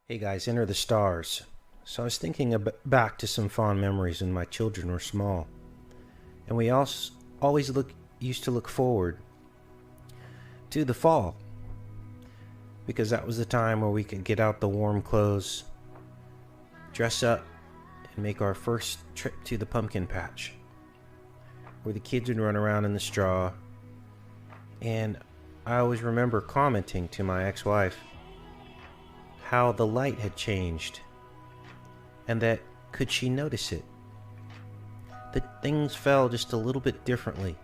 Hey guys, Enter the Stars. So I was thinking back to some fond memories when my children were small, and we also always used to look forward to the fall because that was the time where we could get out the warm clothes, dress up, and make our first trip to the pumpkin patch, where the kids would run around in the straw. And I always remember commenting to my ex-wife how the light had changed, and that could she notice it, that things fell just a little bit differently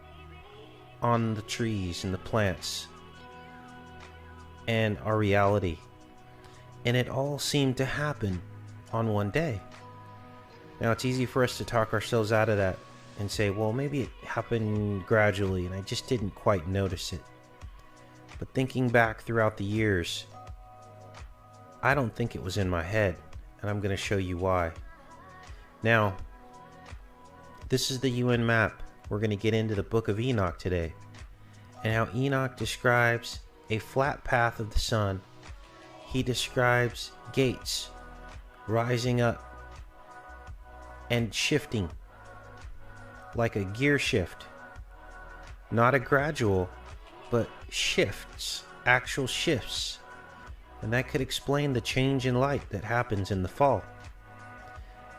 on the trees and the plants and our reality, and it all seemed to happen on one day. Now it's easy for us to talk ourselves out of that and say, well, maybe it happened gradually and I just didn't quite notice it. But thinking back throughout the years, I don't think it was in my head, and I'm going to show you why. Now, this is the UN map. We're going to get into the Book of Enoch today, and how Enoch describes a flat path of the sun. He describes gates rising up and shifting like a gear shift. Not a gradual, but shifts, actual shifts. And that could explain the change in light that happens in the fall.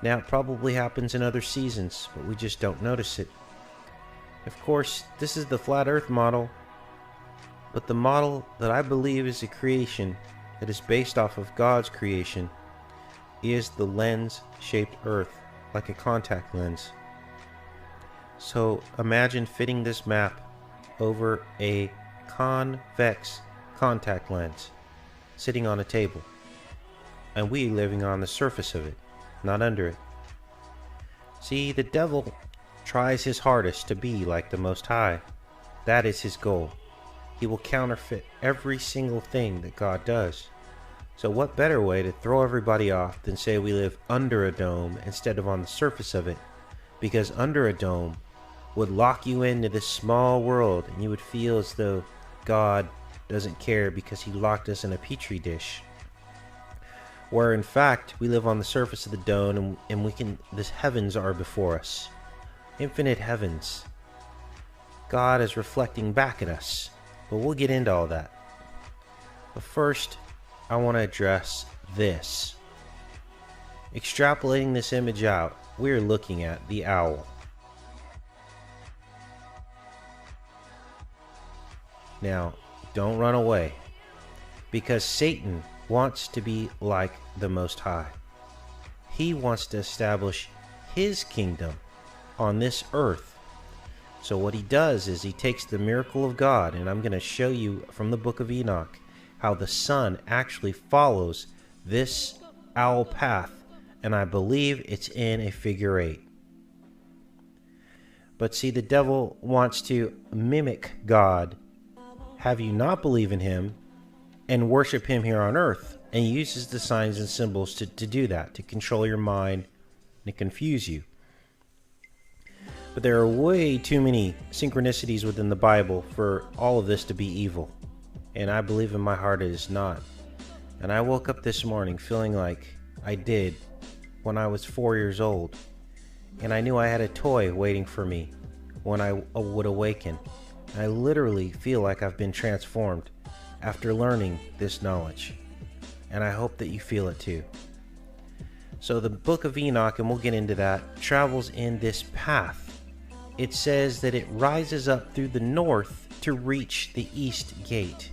Now, it probably happens in other seasons, but we just don't notice it. Of course, this is the flat earth model, but the model that I believe is a creation that is based off of God's creation is the lens-shaped earth, like a contact lens. So imagine fitting this map over a convex contact lens sitting on a table, and we living on the surface of it, not under it. See, the devil tries his hardest to be like the Most High. That is his goal. He will counterfeit every single thing that God does. So what better way to throw everybody off than say we live under a dome instead of on the surface of it? Because under a dome would lock you into this small world, and you would feel as though God doesn't care because he locked us in a petri dish, where in fact we live on the surface of the dome, and we can, this heavens are before us, infinite heavens. God is reflecting back at us, but we'll get into all that. But first I want to address this. Extrapolating this image out, we're looking at the owl. Now, don't run away, because Satan wants to be like the Most High. He wants to establish his kingdom on this earth. So what he does is he takes the miracle of God, and I'm going to show you from the Book of Enoch how the sun actually follows this owl path, and I believe it's in a figure 8. But see, the devil wants to mimic God, have you not believe in him and worship him here on earth, and he uses the signs and symbols to do that, to control your mind and to confuse you. But there are way too many synchronicities within the Bible for all of this to be evil, and I believe in my heart it is not. And I woke up this morning feeling like I did when I was 4 years old, and I knew I had a toy waiting for me when I would awaken. I literally feel like I've been transformed after learning this knowledge, and I hope that you feel it too. So the Book of Enoch, and we'll get into that, travels in this path. It says that it rises up through the north to reach the east gate.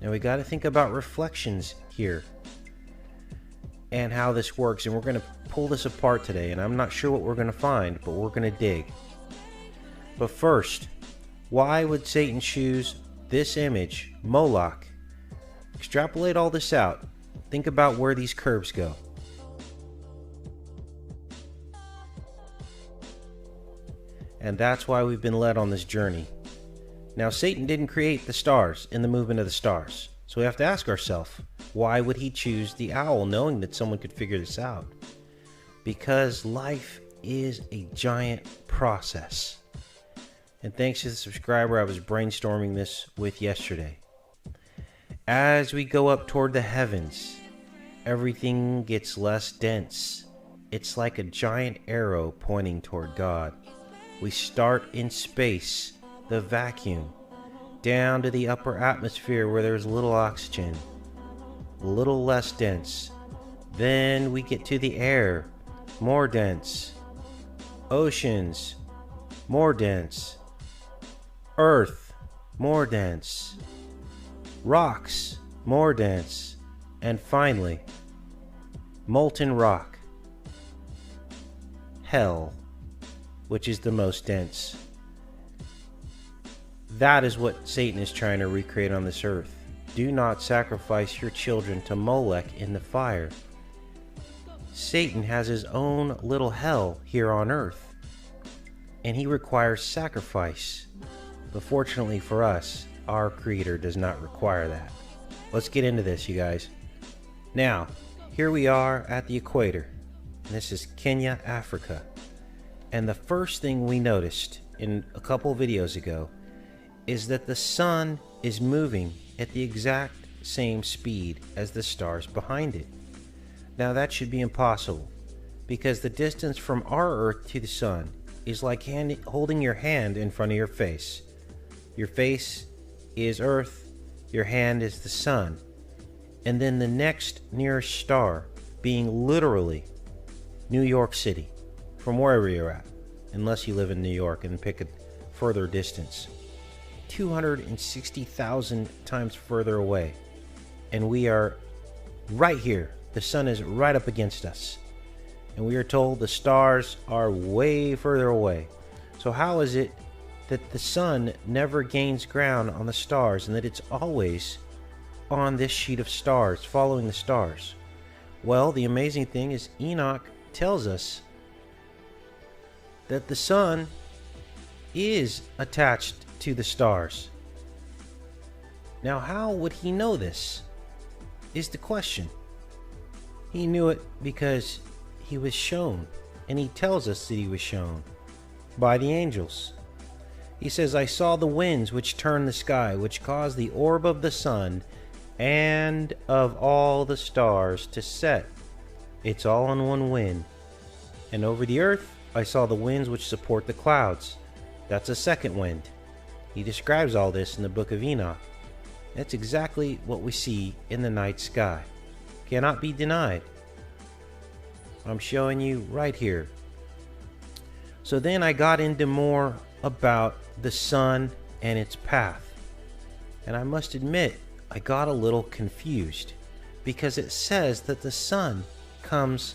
Now we got to think about reflections here and how this works, and we're going to pull this apart today, and I'm not sure what we're going to find, but we're going to dig. But first, why would Satan choose this image, Moloch? Extrapolate all this out. Think about where these curves go. And that's why we've been led on this journey. Now, Satan didn't create the stars in the movement of the stars. So we have to ask ourselves, why would he choose the owl, knowing that someone could figure this out? Because life is a giant process. And thanks to the subscriber I was brainstorming this with yesterday. As we go up toward the heavens, everything gets less dense. It's like a giant arrow pointing toward God. We start in space, the vacuum, down to the upper atmosphere where there's little oxygen, a little less dense. Then we get to the air, more dense. Oceans, more dense. Earth, more dense. Rocks, more dense. And finally, molten rock. Hell, which is the most dense. That is what Satan is trying to recreate on this earth. Do not sacrifice your children to Molech in the fire. Satan has his own little hell here on earth, and he requires sacrifice. But fortunately for us, our Creator does not require that. Let's get into this, you guys. Now, here we are at the equator. This is Kenya, Africa. And the first thing we noticed in a couple videos ago is that the sun is moving at the exact same speed as the stars behind it. Now that should be impossible, because the distance from our Earth to the sun is like holding your hand in front of your face. Your face is Earth, your hand is the sun, and then the next nearest star being literally New York City, from wherever you're at, unless you live in New York and pick a further distance. 260,000 times further away, and we are right here. The sun is right up against us, and we are told the stars are way further away. So how is it that the sun never gains ground on the stars, and that it's always on this sheet of stars, following the stars? Well, the amazing thing is Enoch tells us that the sun is attached to the stars. Now, how would he know this is the question. He knew it because he was shown, and he tells us that he was shown by the angels. He says, I saw the winds which turned the sky, which caused the orb of the sun and of all the stars to set. It's all on one wind. And over the earth I saw the winds which support the clouds. That's a second wind. He describes all this in the book of Enoch. That's exactly what we see in the night sky. Cannot be denied. I'm showing you right here. So then I got into more about the sun and its path. And I must admit, I got a little confused, because it says that the sun comes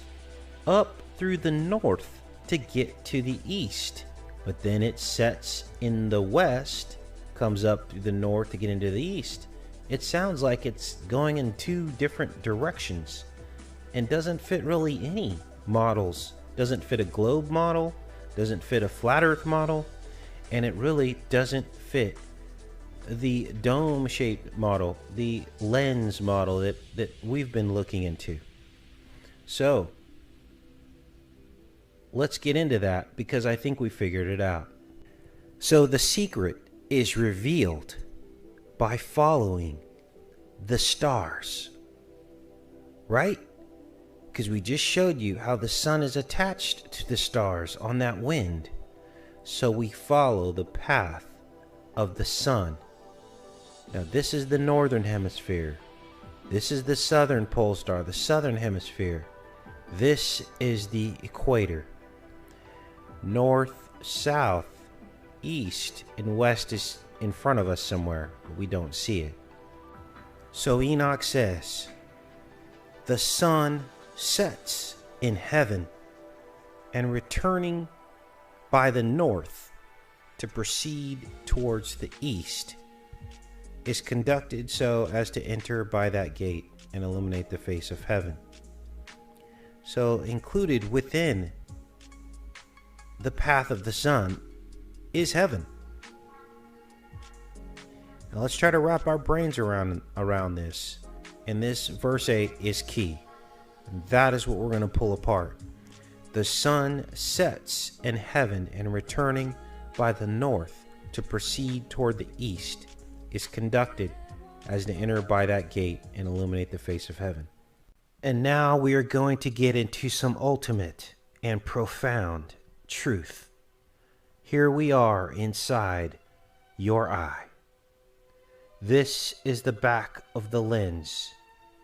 up through the north to get to the east, but then it sets in the west, comes up through the north to get into the east. It sounds like it's going in two different directions and doesn't fit really any models. Doesn't fit a globe model, doesn't fit a flat earth model, and it really doesn't fit the dome shaped model, the lens model that we've been looking into. So let's get into that, because I think we figured it out. So the secret is revealed by following the stars, right? Because we just showed you how the sun is attached to the stars on that wind. So we follow the path of the sun. Now this is the northern hemisphere. This is the southern pole star, the southern hemisphere. This is the equator. North, south, east, and west is in front of us somewhere, but we don't see it. So Enoch says, the sun sets in heaven, and returning by the north to proceed towards the east, is conducted so as to enter by that gate and illuminate the face of heaven. So included within the path of the sun is heaven. Now let's try to wrap our brains around this. And this verse 8 is key. And that is what we're going to pull apart. The sun sets in heaven, and returning by the north to proceed toward the east is conducted as to enter by that gate and illuminate the face of heaven. And now we are going to get into some ultimate and profound truth. Here we are inside your eye. This is the back of the lens.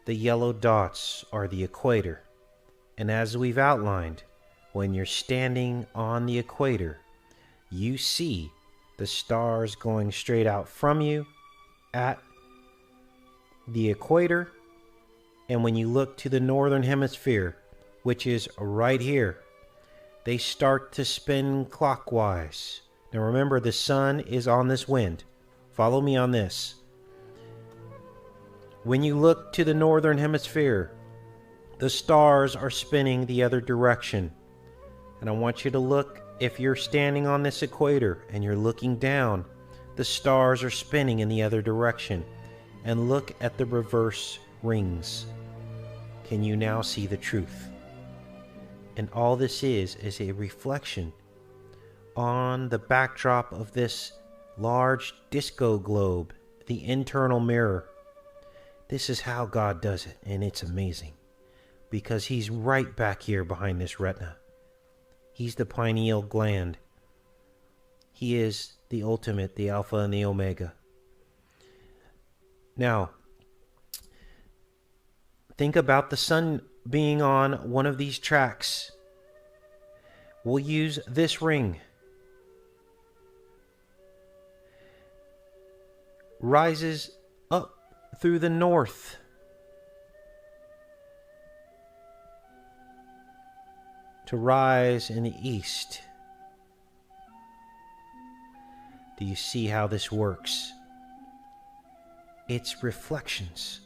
The yellow dots are the equator. And as we've outlined, when you're standing on the equator, you see the stars going straight out from you at the equator. And when you look to the northern hemisphere, which is right here, they start to spin clockwise. Now remember, the sun is on this wind. Follow me on this. When you look to the northern hemisphere, the stars are spinning the other direction. And I want you to look, if you're standing on this equator and you're looking down, the stars are spinning in the other direction. And look at the reverse rings. Can you now see the truth? And all this is a reflection on the backdrop of this large disco globe, the internal mirror. This is how God does it, and it's amazing. Because He's right back here behind this retina. He's the pineal gland. He is the ultimate, the Alpha and the Omega. Now, think about the sun being on one of these tracks. We'll use this ring. Rises up through the north. To rise in the east. Do you see how this works? It's reflections.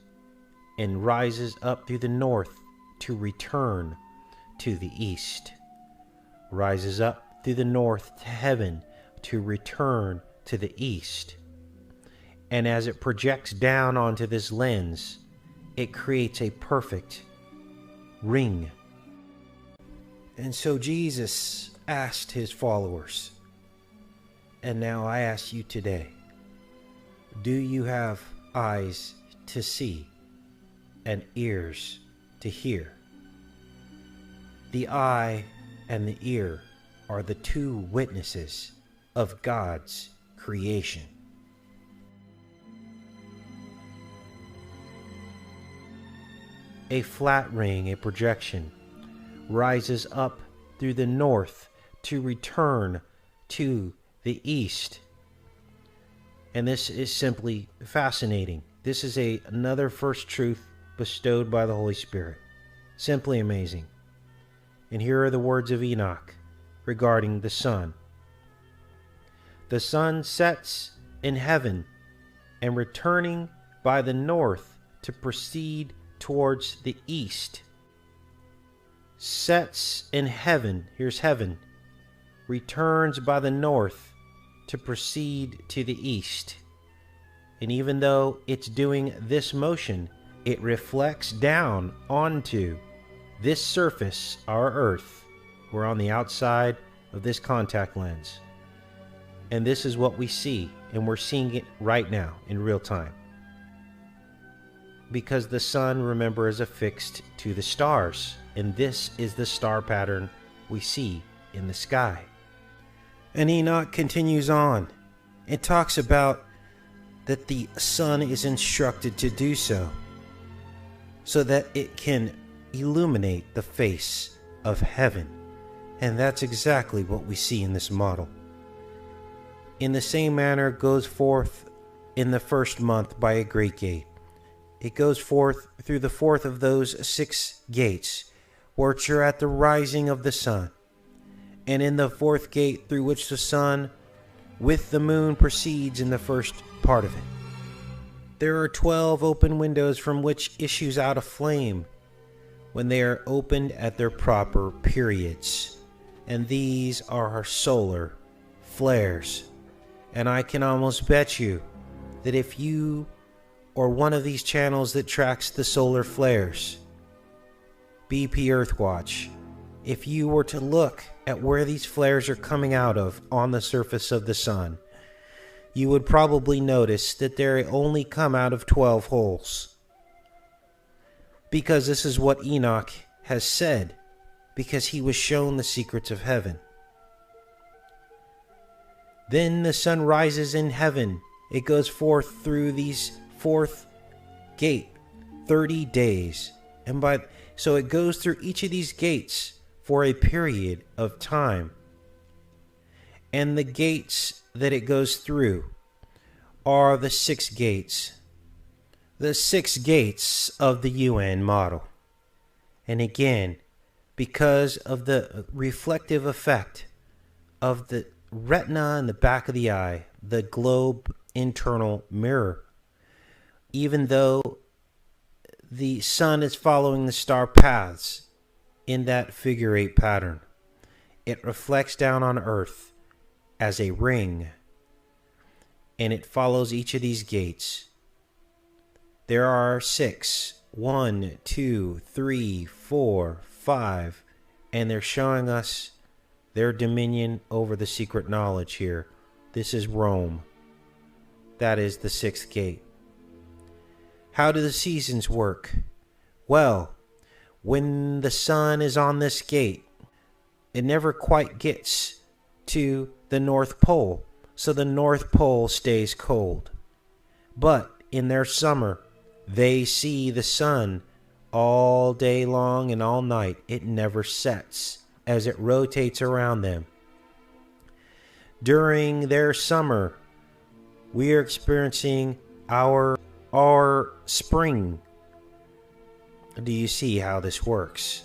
And rises up through the north to return to the east. Rises up through the north to heaven to return to the east. And as it projects down onto this lens, it creates a perfect ring. And so Jesus asked His followers, and now I ask you today, do you have eyes to see and ears to hear? The eye and the ear are the two witnesses of God's creation. A flat ring, a projection, rises up through the north to return to the east. And this is simply fascinating. This is another first truth bestowed by the Holy Spirit. Simply amazing. And here are the words of Enoch regarding the sun. The sun sets in heaven, and returning by the north to proceed towards the east. Sets in heaven, here's heaven, returns by the north to proceed to the east. And even though it's doing this motion, it reflects down onto this surface, our earth. We're on the outside of this contact lens. And this is what we see, and we're seeing it right now in real time. Because the sun, remember, is affixed to the stars, and this is the star pattern we see in the sky. And Enoch continues on. It talks about that the sun is instructed to do so that it can illuminate the face of heaven. And that's exactly what we see in this model. In the same manner goes forth in the first month by a great gate. It goes forth through the fourth of those 6 gates, which are at the rising of the sun. And in the fourth gate through which the sun with the moon proceeds in the first part of it. There are 12 open windows from which issues out a flame when they are opened at their proper periods. And these are our solar flares. And I can almost bet you that if you or one of these channels that tracks the solar flares, BP Earthwatch, if you were to look at where these flares are coming out of on the surface of the sun, you would probably notice that they only come out of 12 holes. because this is what Enoch has said, because he was shown the secrets of heaven. Then the sun rises in heaven. It goes forth through these fourth gate, 30 days. So it goes through each of these gates for a period of time. And the gates that it goes through are the 6 gates. The 6 gates of the UN model. And again, because of the reflective effect of the retina in the back of the eye, the globe internal mirror, even though the sun is following the star paths in that figure 8 pattern, it reflects down on Earth as a ring, and it follows each of these gates. There are 6, 1, 2, 3, 4, 5, and they're showing us their dominion over the secret knowledge here. This is Rome. That is the 6th gate. How do the seasons work? Well, when the sun is on this gate, it never quite gets to the North Pole, so the North Pole stays cold. But in their summer, they see the sun all day long and all night. It never sets as it rotates around them. During their summer, we are experiencing our spring. Do you see how this works?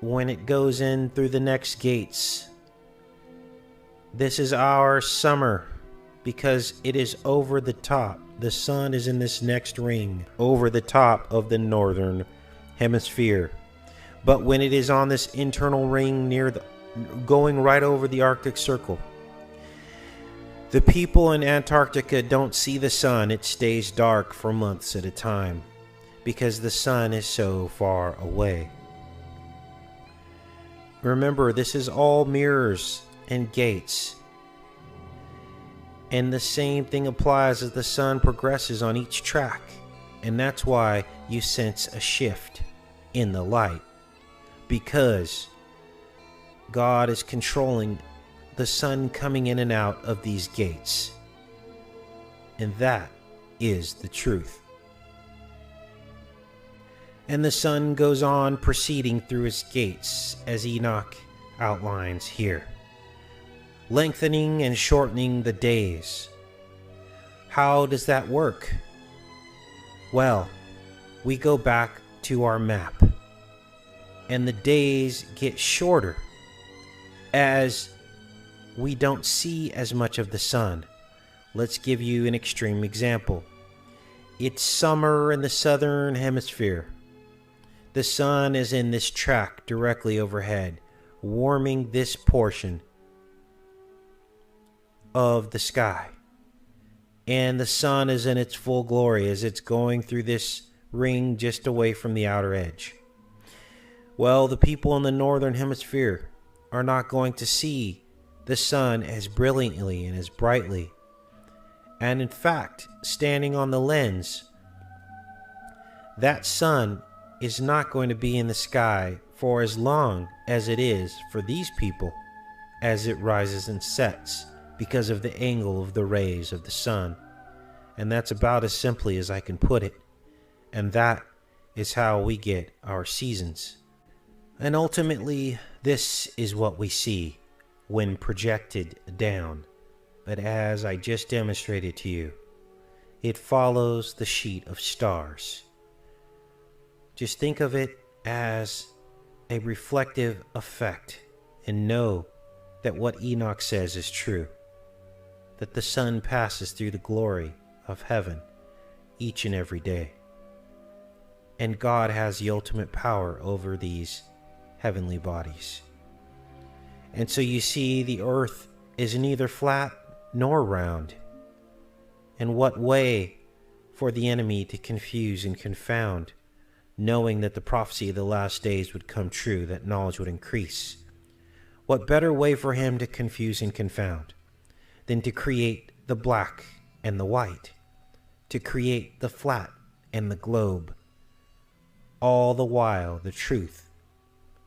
When it goes in through the next gates, this is our summer because it is over the top. The sun is in this next ring over the top of the northern hemisphere. But when it is on this internal ring going right over the Arctic Circle, the people in Antarctica don't see the sun. It stays dark for months at a time because the sun is so far away. Remember, this is all mirrors and gates. And the same thing applies as the sun progresses on each track. And that's why you sense a shift in the light. Because God is controlling the sun coming in and out of these gates. And that is the truth. And the sun goes on proceeding through its gates, as Enoch outlines here, lengthening and shortening the days. How does that work? Well, we go back to our map, and the days get shorter as we don't see as much of the sun. Let's give you an extreme example. It's summer in the southern hemisphere. The sun is in this track directly overhead, warming this portion of the sky. And the sun is in its full glory as it's going through this ring just away from the outer edge. Well, the people in the northern hemisphere are not going to see the sun as brilliantly and as brightly. And in fact, standing on the lens, that sun is not going to be in the sky for as long as it is for these people as it rises and sets because of the angle of the rays of the sun. And that's about as simply as I can put it. And that is how we get our seasons. And ultimately, this is what we see when projected down. But as I just demonstrated to you, it follows the sheet of stars. Just think of it as a reflective effect and know that what Enoch says is true, that the sun passes through the glory of heaven each and every day. And God has the ultimate power over these heavenly bodies. And so you see the earth is neither flat nor round. And what way for the enemy to confuse and confound, knowing that the prophecy of the last days would come true, that knowledge would increase? What better way for him to confuse and confound than to create the black and the white, to create the flat and the globe, All the while, the truth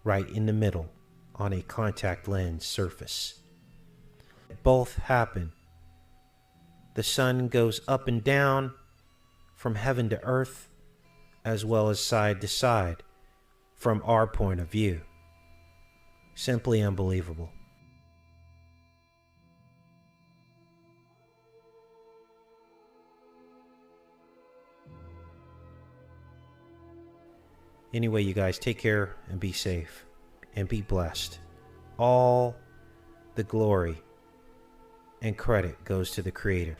right in the middle on a contact lens surface. Both happen. The sun goes up and down from heaven to earth, as well as side to side from our point of view. Simply unbelievable. Anyway, you guys, take care and be safe and be blessed. All the glory and credit goes to the Creator.